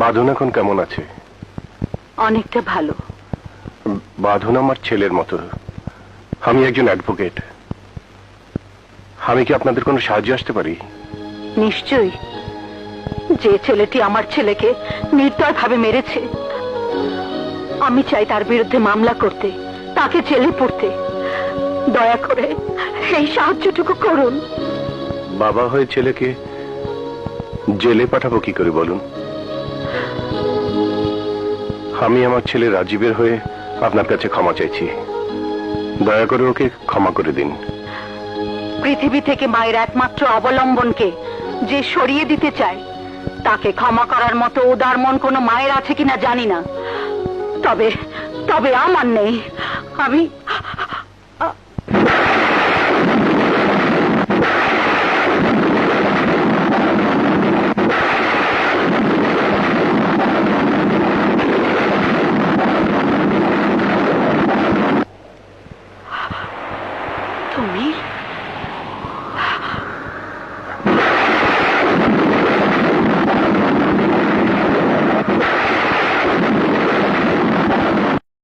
বাঁধন এখন কেমন আছে? অনেকটা ভালো। বাঁধন আমার ছেলের মতো। আমি একজন অ্যাডভোকেট। আমি কি আপনাদের কোনো সাহায্য আসতে পারি? নিশ্চয়ই। যে ছেলেটি আমার ছেলেকে নির্দয়ভাবে মেরেছে, আমি চাই তার বিরুদ্ধে মামলা করতে, তাকে জেলে পড়তে। দয়া করে এই সাহায্যটুকু করুন। বাবা হয়ে ছেলেকে জেলে পাঠাবো কি করে বলুন? আমি আমার ছেলে রাজীবের হয়ে আপনার কাছে ক্ষমা চাইছি। দয়া করে ওকে ক্ষমা করে দিন। পৃথিবী থেকে মায়ের একমাত্র অবলম্বনকে যে সরিয়ে দিতে চায়, তাকে ক্ষমা করার মতো উদার মন কোনো মায়ের আছে কিনা জানি না, তবে তবে আমার নেই। আমি